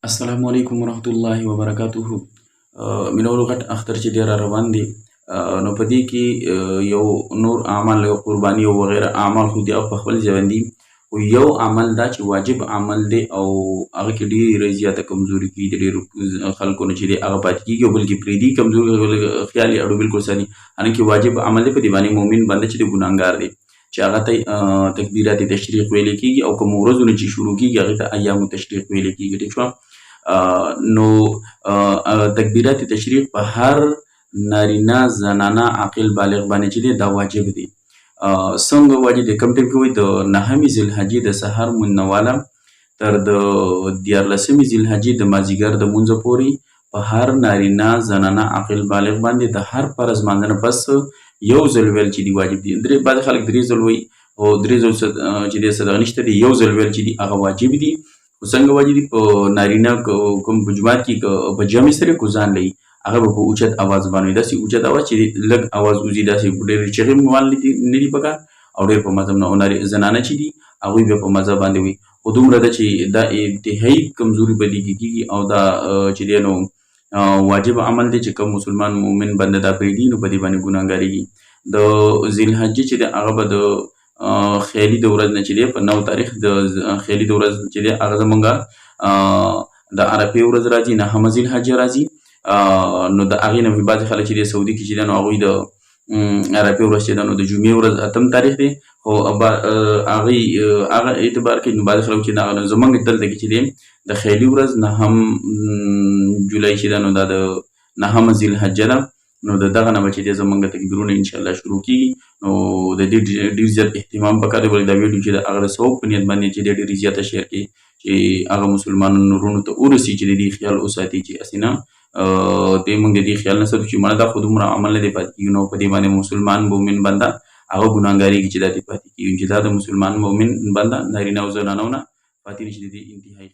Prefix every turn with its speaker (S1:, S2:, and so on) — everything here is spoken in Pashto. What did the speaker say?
S1: السلام علیکم ورحمۃ اللہ وبرکاتہ. مینو لغت اختر چې ډیر روان دي نو په دې کې یو نور اعمال او قرباني او وغیرہ اعمال خو دي او په خپل ځای دي او یو عمل دا چې واجب عمل دی او هغه کې ډېره زیاته کمزوري کیږي د ډېرو خلکو نه چې دی هغه پاتې کیږي او بلکې پرېږدي کمزوري خیال یې اړو بالکل سني حالانکې واجب عمل دی په دې باندې مؤمن بنده چې دی ګناهګار دی چې هغه ته تکبیرات تشریق ویل کیږي او کوم ورځونه چې شروع کیږي هغه ته ایام تشریق ویل کیږي. ټیک شو. نو تکبیرات تشریق په هر نارینه زنانه عاقل بالغ باندې چې دی دا واجب دی. څنګه واجب دی؟ کوم ټیم کې وایي د نهمې ذوالحجې د سحر لمونځ نه واله تر د 14مې ذوالحجې د مازدیګر د لمونځه پورې په هر نارینه زنانه عاقل بالغ باندې د هر فرض لمانځه نه پس یو ځل ویل چې دی واجب دی. بعضې خلک 3 ځل وایي او 3 ځل چې دی څه دغه نشته دی، یو ځل ویل چې دی هغه واجب دی. خو څنګه واجب دي؟ په نارینه کوم په جومات کې په جمع سره کو ځان لري هغه به په اوچت اواز باندې داسې اوچت اواز چې لږ اواز وځي، داسې ډېر چغې نه دي پکار او ډېر په مذهب نه او زنانه چې دي هغوی بیا په مذهب باندې وي. خو دومره ده چې دا انتهایي کمزوري په دې کې کېږي او دا چې دی نو واجب عمل دی چې کوم مسلمان مؤمن بنده دا پرېږدي نو په دې باندې ګناهګارېږي. د ذوالحجې چې دی هغه به د خیالي د ورځ نه چې دی په 9 تاریخ د خیالي د ورځ چې دی هغه زمونږ د عرفې ورځ راځي، 9مه ذوالحجې راځي. نو د هغې نه بعضې خلک چې دی سعودي کې چې دی نو هغوی د عرفې ورځ چې ده نو د جمعې ورځ 8م تاریخ دی. خو هغې هغه اعتبار کوي. نو بعضې خلک چې زمونږ دلته کې چې دی د خیالي ورځ 9 جولای چې ده نو دا د 9مه ذوالحجه ده. نو د دغه نه به چې دی زمونږ تکبیرونه انشاءالله شروع کېږي. نو د دې ډېر زیات اهتمام پکار دی ولې دا ویډیو چې د هغه د ثواب په نیت باندې چې دی ډېرې زیاته شیر کړي چې هغه مسلمانانو وروڼو ته ورسي چې د دې خیال وساتي چې هسې نه موږ د دې خیال نه ساتو چې مړه دا خو دومره عمل نه دی پاتې کېږي. نو په دې باندې مسلمان مؤمن بنده هغه ګناهګارېږي چې دا دې پاتې کېږي چې دا د مسلمان مؤمن بنده نارینه او زنانو نه پاتې نه شي د دې انتهایي